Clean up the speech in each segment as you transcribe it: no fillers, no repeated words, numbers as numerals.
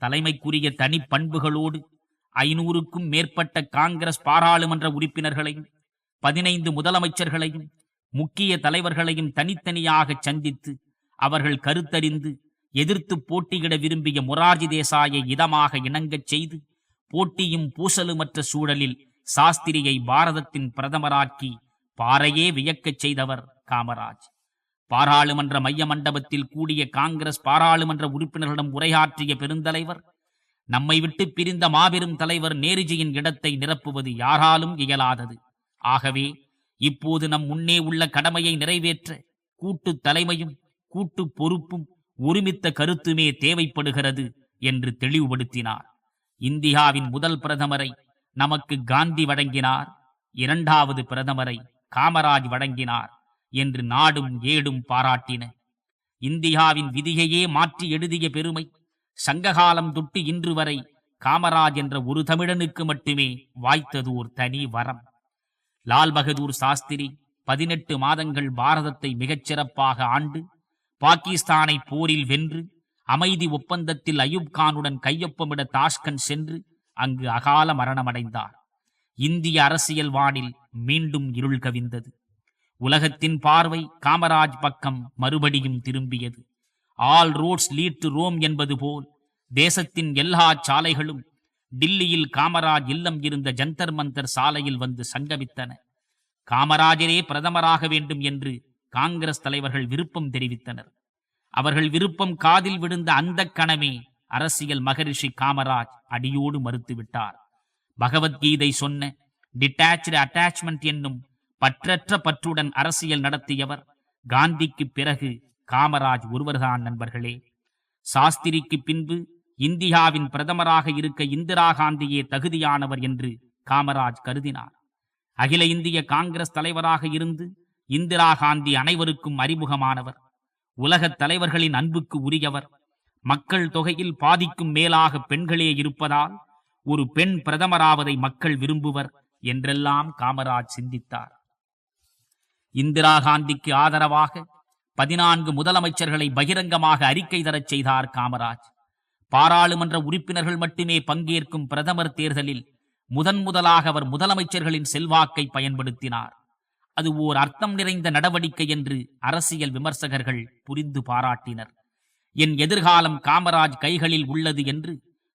தலைமைக்குரிய தனி பண்புகளோடு 500க்கும் மேற்பட்ட காங்கிரஸ் பாராளுமன்ற உறுப்பினர்களையும் 15 முதலமைச்சர்களையும் முக்கிய தலைவர்களையும் தனித்தனியாக சந்தித்து அவர்கள் கருத்தறிந்து எதிர்த்து போட்டியிட விரும்பிய மொரார்ஜி தேசாயை இதமாக இணங்கச் செய்து போட்டியும் பூசலுமற்ற சூழலில் சாஸ்திரியை பாரதத்தின் பிரதமராக்கி பாரையே வியக்கச் செய்தவர் காமராஜ். பாராளுமன்ற மைய மண்டபத்தில் கூடிய காங்கிரஸ் பாராளுமன்ற உறுப்பினர்களிடம் உரையாற்றிய பெருந்தலைவர், நம்மை விட்டு பிரிந்த மாபெரும் தலைவர் நேருஜியின் இடத்தை நிரப்புவது யாராலும் இயலாதது. ஆகவே இப்போது நம் முன்னே உள்ள கடமையை நிறைவேற்ற கூட்டு தலைமையும் கூட்டு பொறுப்பும் ஒருமித்த கருத்துமே தேவைப்படுகிறது என்று தெளிவுபடுத்தினார். இந்தியாவின் முதல் பிரதமரை நமக்கு காந்தி வழங்கினார், 2வது பிரதமரை காமராஜ் வழங்கினார் என்று நாடும் ஏடும் பாராட்டின. இந்தியாவின் விதியையே மாற்றி எழுதிய பெருமை சங்ககாலம் தொட்டு இன்று வரை காமராஜ் என்ற ஒரு தமிழனுக்கு மட்டுமே வாய்த்தது ஒரு தனி வரம். லால் பகதூர் சாஸ்திரி 18 மாதங்கள் பாரதத்தை மிகச்சிறப்பாக ஆண்டு பாகிஸ்தானை போரில் வென்று அமைதி ஒப்பந்தத்தில் அயூப் கானுடன் கையொப்பமிட தாஷ்கண்ட் சென்று அங்கு அகால மரணமடைந்தார். இந்திய அரசியல் வானில் மீண்டும் இருள் கவிந்தது. உலகத்தின் பார்வை காமராஜ் பக்கம் மறுபடியும் திரும்பியது. All roads lead to Rome என்பது போல் தேசத்தின் எல்லா சாலைகளும் டில்லியில் காமராஜ் இல்லம் இருந்த ஜந்தர் மந்தர் சாலையில் வந்து சங்கமித்தன. காமராஜரே பிரதமராக வேண்டும் என்று காங்கிரஸ் தலைவர்கள் விருப்பம் தெரிவித்தனர். அவர்கள் விருப்பம் காதில் விழுந்த அந்த கணமே அரசியல் மகரிஷி காமராஜ் அடியோடு மறுத்துவிட்டார். பகவத்கீதை சொன்ன டிட்டாச்டு அட்டாச்மெண்ட் என்னும் பற்றற்ற பற்றுடன் அரசியல் நடத்தியவர் காந்திக்கு பிறகு காமராஜ் ஒருவர்தான் நண்பர்களே. சாஸ்திரிக்கு பின்பு இந்தியாவின் பிரதமராக இருக்க இந்திரா காந்தியே தகுதியானவர் என்று காமராஜ் கருதினார். அகில இந்திய காங்கிரஸ் தலைவராக இருந்து இந்திரா காந்தி அனைவருக்கும் அறிமுகமானவர். உலகத் தலைவர்களின் அன்புக்கு உரியவர். மக்கள் தொகையில் பாதிக்கும் மேலாக பெண்களே இருப்பதால் ஒரு பெண் பிரதமராவதை மக்கள் விரும்புவர் என்றெல்லாம் காமராஜ் சிந்தித்தார். இந்திரா காந்திக்கு ஆதரவாக 14 முதலமைச்சர்களை பகிரங்கமாக அறிக்கை தரச் செய்தார் காமராஜ். பாராளுமன்ற உறுப்பினர்கள் மட்டுமே பங்கேற்கும் பிரதமர் தேர்தலில் முதலாக அவர் முதலமைச்சர்களின் செல்வாக்கை பயன்படுத்தினார். அது ஓர் அர்த்தம் நிறைந்த நடவடிக்கை என்று அரசியல் விமர்சகர்கள் புரிந்து பாராட்டினர். என் எதிர்காலம் காமராஜ் கைகளில் உள்ளது என்று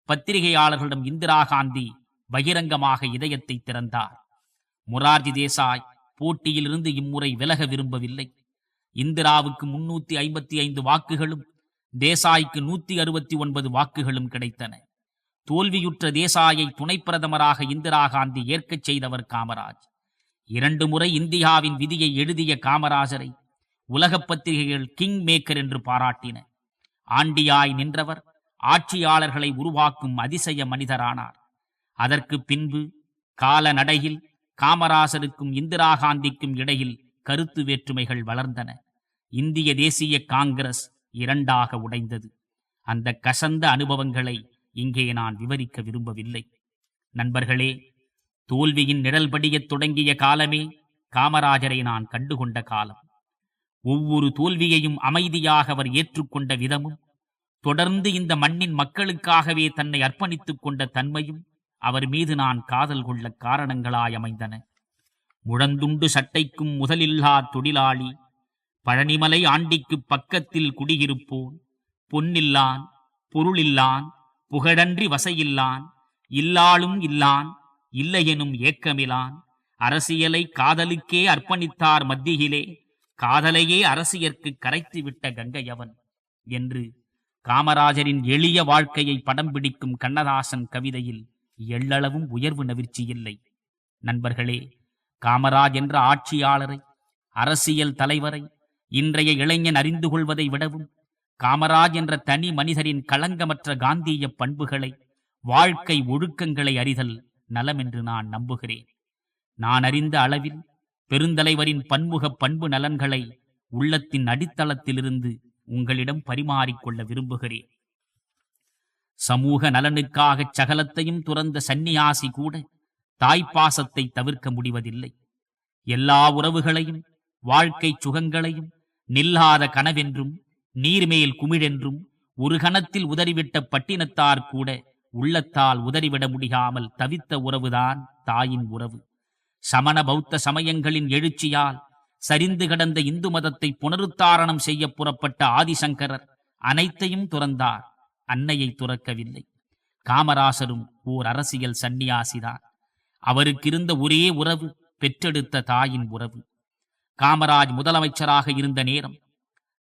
பத்திரிகையாளர்களிடம் இந்திரா காந்தி பகிரங்கமாக இதயத்தை திறந்தார். மொரார்ஜி தேசாய் போட்டியிலிருந்து இம்முறை விலக விரும்பவில்லை. இந்திராவுக்கு 355 வாக்குகளும் தேசாய்க்கு 169 வாக்குகளும் கிடைத்தன. தோல்வியுற்ற தேசாயை துணை பிரதமராக இந்திரா காந்தி ஏற்கச் செய்தவர் காமராஜ். 2 முறை இந்தியாவின் விதியை எழுதிய காமராஜரை உலக பத்திரிகைகள் கிங் மேக்கர் என்று பாராட்டின. ஆண்டியாய் நின்றவர் ஆட்சியாளர்களை உருவாக்கும் அதிசய மனிதரானார். அதற்கு பின்பு காலநடையில் காமராஜருக்கும் இந்திரா காந்திக்கும் இடையில் கருத்து வேற்றுமைகள் வளர்ந்தன. இந்திய தேசிய காங்கிரஸ் 2ஆக உடைந்தது. அந்த கசந்த அனுபவங்களை இங்கே நான் விவரிக்க விரும்பவில்லை. நண்பர்களே, தோல்வியின் நிழல் படியத் தொடங்கிய காலமே காமராஜரை நான் கண்டுகொண்ட காலம். ஒவ்வொரு தோல்வியையும் அமைதியாக அவர் ஏற்றுக்கொண்ட விதமும், தொடர்ந்து இந்த மண்ணின் மக்களுக்காகவே தன்னை அர்ப்பணித்துக் கொண்ட தன்மையும் அவர் மீது நான் காதல் கொள்ள காரணங்களாய் அமைந்தன. முழந்துண்டு சட்டைக்கும் முதலில்லா தொழிலாளி, பழனிமலை ஆண்டிக்கு பக்கத்தில் குடியிருப்போன், பொன்னில்லான் பொருளில்லான் புகழன்றி வசையில்லான், இல்லாளும் இல்லான் இல்லையெனும் ஏக்கமிலான், அரசியலை காதலுக்கே அர்ப்பணித்தார் மத்தியிலே, காதலையே அரசியற்கு கரைத்துவிட்ட கங்கையவன் என்று காமராஜரின் எளிய வாழ்க்கையை படம் பிடிக்கும் கண்ணதாசன் கவிதையில் எள்ளளவும் உயர்வு நவிர்ச்சி இல்லை. நண்பர்களே, காமராஜ் என்ற ஆட்சியாளரை, அரசியல் தலைவரை இன்றைய இளைஞன் அறிந்து கொள்வதை விடவும் காமராஜ் என்ற தனி மனிதரின் களங்கமற்ற காந்திய பண்புகளை, வாழ்க்கை ஒழுக்கங்களை அறிதல் நலம் என்று நான் நம்புகிறேன். நான் அறிந்த அளவில் பெருந்தலைவரின் பன்முக பண்பு நலன்களை உள்ளத்தின் அடித்தளத்திலிருந்து உங்களிடம் பரிமாறிக்கொள்ள விரும்புகிறேன். சமூக நலனுக்காக சகலத்தையும் துறந்த சந்நியாசி கூட தாய்ப்பாசத்தை தவிர்க்க முடிவதில்லை. எல்லா உறவுகளையும் வாழ்க்கை சுகங்களையும் நில்லாத கனவென்றும் நீர்மேல் குமிழென்றும் ஒரு கணத்தில் உதறிவிட்ட பட்டினத்தார் கூட உள்ளத்தால் உதறிவிட முடியாமல் தவித்த உறவுதான் தாயின் உறவு. சமண பௌத்த சமயங்களின் எழுச்சியால் சரிந்து கிடந்த இந்து மதத்தை புனருத்தாரணம் செய்ய புறப்பட்ட ஆதிசங்கரர் அனைத்தையும் துறந்தார், அன்னையை துறக்கவில்லை. காமராசரும் ஓர் அரசியல் சந்நியாசிதான். அவருக்கு இருந்த ஒரே உறவு பெற்றெடுத்த தாயின் உறவு. காமராஜ் முதலமைச்சராக இருந்த நேரம்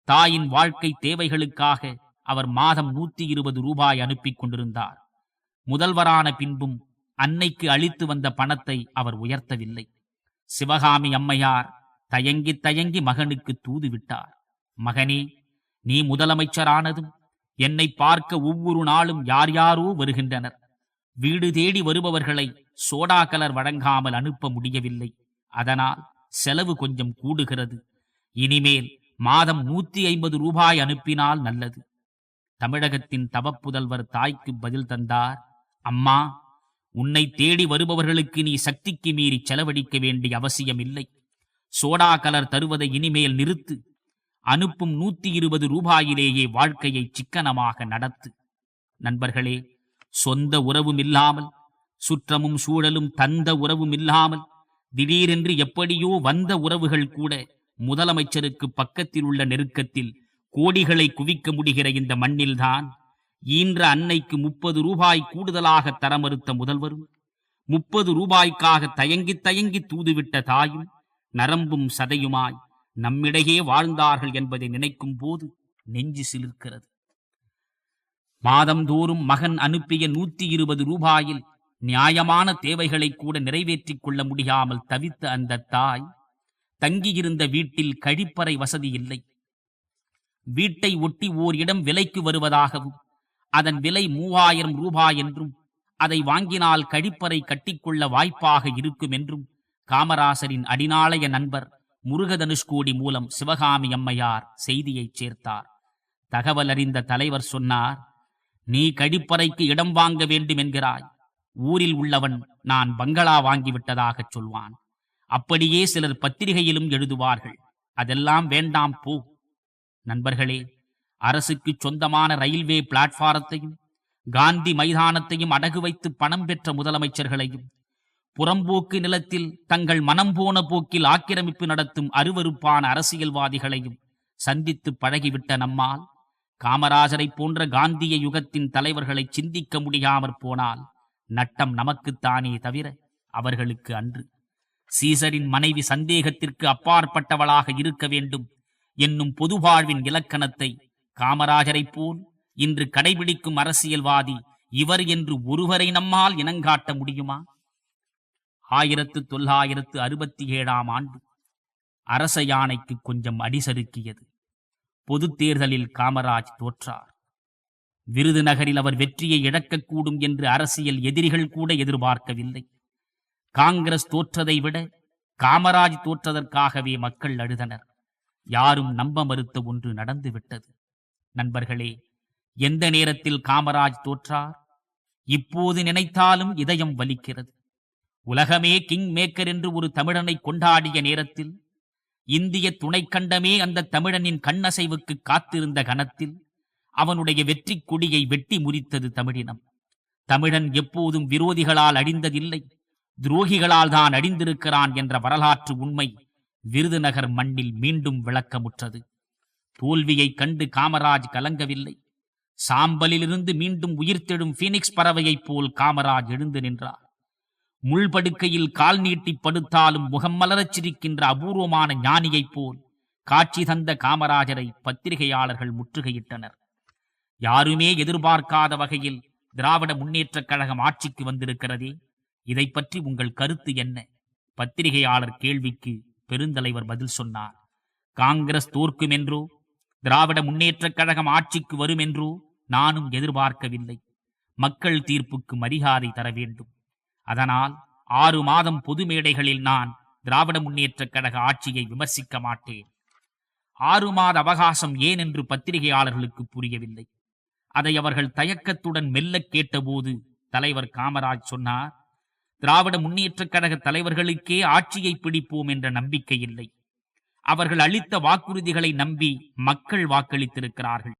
தாயின் வாழ்க்கை தேவைகளுக்காக அவர் மாதம் 120 ரூபாய் அனுப்பி கொண்டிருந்தார். முதல்வரான பின்பும் அன்னைக்கு அளித்து வந்த பணத்தை அவர் உயர்த்தவில்லை. சிவகாமி அம்மையார் தயங்கி தயங்கி மகனுக்கு தூது விட்டார். மகனே, நீ முதலமைச்சரானதும் என்னை பார்க்க ஒவ்வொரு நாளும் யார் யாரோ வருகின்றனர். வீடு தேடி வருபவர்களை சோடா கலர் வழங்காமல் அனுப்ப முடியவில்லை. அதனால் செலவு கொஞ்சம் கூடுகிறது. இனிமேல் மாதம் 150 ரூபாய் அனுப்பினால் நல்லது. தமிழகத்தின் தவப்புதல்வர் தாய்க்கு பதில் தந்தார். அம்மா, உன்னை தேடி வருபவர்களுக்கு நீ சக்திக்கு மீறி செலவழிக்க வேண்டிய அவசியம் இல்லை. சோடா கலர் தருவதை இனிமேல் நிறுத்து. அனுப்பும் 120 ரூபாயிலேயே வாழ்க்கையை சிக்கனமாக நடத்து. நண்பர்களே, சொந்த உறவும் இல்லாமல், சுற்றமும் சூழலும் தந்த உறவும் இல்லாமல், திடீரென்று எப்படியோ வந்த உறவுகள் கூட முதலமைச்சருக்கு பக்கத்தில் உள்ள நெருக்கத்தில் கோடிகளை குவிக்க முடிகிற இந்த மண்ணில்தான் ஈன்ற அன்னைக்கு 30 ரூபாய் கூடுதலாக தர மறுத்த முதல்வரும், 30 ரூபாய்க்காக தயங்கி தயங்கி தூதுவிட்ட தாயும் நரம்பும் சதையுமாய் நம்மிடையே வாழ்ந்தார்கள் என்பதை நினைக்கும் போது நெஞ்சு சிலிர்க்கிறது. மாதந்தோறும் மகன் அனுப்பிய 120 ரூபாயில் நியாயமான தேவைகளை கூட நிறைவேற்றிக் கொள்ள முடியாமல் தவித்த அந்த தாய் தங்கியிருந்த வீட்டில் கழிப்பறை வசதி இல்லை. வீட்டை ஒட்டி ஓர் இடம் விலைக்கு வருவதாகவும் அதன் விலை 3000 ரூபாய் என்றும் அதை வாங்கினால் கழிப்பறை கட்டிக்கொள்ள வாய்ப்பாக இருக்கும் என்றும் காமராசரின் அடிநாளைய நண்பர் முருகதனுஷ்கோடி மூலம் சிவகாமி அம்மையார் செய்தியை சேர்த்தார். தகவல் அறிந்த தலைவர் சொன்னார், நீ கழிப்பறைக்கு இடம் வாங்க வேண்டும் என்கிறாய். ஊரில் உள்ளவன் நான் பங்களா வாங்கிவிட்டதாக சொல்வான். அப்படியே சிலர் பத்திரிகையிலும் எழுதுவார்கள். அதெல்லாம் வேண்டாம், போ. நண்பர்களே, அரசுக்கு சொந்தமான ரயில்வே பிளாட்பாரத்தையும் காந்தி மைதானத்தையும் அடகு வைத்து பணம் பெற்ற முதலமைச்சர்களையும், புறம்போக்கு நிலத்தில் தங்கள் மனம் போன போக்கில் ஆக்கிரமிப்பு நடத்தும் அருவருப்பான அரசியல்வாதிகளையும் சந்தித்து பழகிவிட்ட நம்மால் காமராஜரை போன்ற காந்திய யுகத்தின் தலைவர்களை சிந்திக்க முடியாமற் போனால் நட்டம் நமக்குத்தானே தவிர அவர்களுக்கு அன்று. சீசரின் மனைவி சந்தேகத்திற்கு அப்பாற்பட்டவளாக இருக்க வேண்டும் என்னும் பொது வாழ்வின் இலக்கணத்தை காமராஜரைப் போல் இன்று கடைபிடிக்கும் அரசியல்வாதி இவர் என்று ஒருவரை நம்மால் இனங்காட்ட முடியுமா? 1967 ஆண்டு அரச யானைக்கு கொஞ்சம் அடிசறுக்கியது. பொது தேர்தலில் காமராஜ் தோற்றார். விருதுநகரில் அவர் வெற்றியை இழக்கக்கூடும் என்று அரசியல் எதிரிகள் கூட எதிர்பார்க்கவில்லை. காங்கிரஸ் தோற்றதை விட காமராஜ் தோற்றதற்காகவே மக்கள் அழுதனர். யாரும் நம்ப மறுத்த ஒன்று நடந்துவிட்டது. நண்பர்களே, எந்த நேரத்தில் காமராஜ் தோற்றார்? இப்போது நினைத்தாலும் இதயம் வலிக்கிறது. உலகமே கிங் மேக்கர் என்று ஒரு தமிழனை கொண்டாடிய நேரத்தில், இந்திய துணைக்கண்டமே அந்த தமிழனின் கண்ணசைவுக்கு காத்திருந்த கணத்தில் அவனுடைய வெற்றி கொடியை வெட்டி முறித்தது தமிழினம். தமிழன் எப்போதும் விரோதிகளால் அழிந்ததில்லை, துரோகிகளால் தான் அழிந்திருக்கிறான் என்ற வரலாற்று உண்மை விருதுநகர் மண்ணில் மீண்டும் விளக்கமுற்றது. தோல்வியைக் கண்டு காமராஜ் கலங்கவில்லை. சாம்பலிலிருந்து மீண்டும் உயிர்த்தெழும் பீனிக்ஸ் பறவையைப் போல் காமராஜ் எழுந்து நின்றார். முள்படுக்கையில் கால் நீட்டி படுத்தாலும் முகம் மலரச் சிரிக்கின்ற அபூர்வமான ஞானியைப் போல் காட்சி தந்த காமராஜரை பத்திரிகையாளர்கள் முற்றுகையிட்டனர். யாருமே எதிர்பார்க்காத வகையில் திராவிட முன்னேற்றக் கழகம் ஆட்சிக்கு வந்திருக்கிறதே, இதை பற்றி உங்கள் கருத்து என்ன? பத்திரிகையாளர் கேள்விக்கு பெருந்தலைவர் பதில் சொன்னார். காங்கிரஸ் தோற்கும் என்றோ, திராவிட முன்னேற்றக் கழகம் ஆட்சிக்கு வரும் என்றோ நானும் எதிர்பார்க்கவில்லை. மக்கள் தீர்ப்புக்கு மரியாதை தர வேண்டும். அதனால் 6 மாதம் பொது மேடைகளில் நான் திராவிட முன்னேற்றக் கழக ஆட்சியை விமர்சிக்க மாட்டேன். 6 மாத அவகாசம் ஏன் என்று பத்திரிகையாளர்களுக்கு புரியவில்லை. அதை அவர்கள் தயக்கத்துடன் மெல்ல கேட்டபோது தலைவர் காமராஜ் சொன்னார், திராவிட முன்னேற்றக் கழக தலைவர்களுக்கே ஆட்சியை பிடிப்போம் என்ற நம்பிக்கை இல்லை. அவர்கள் அளித்த வாக்குறுதிகளை நம்பி மக்கள் வாக்களித்திருக்கிறார்கள்.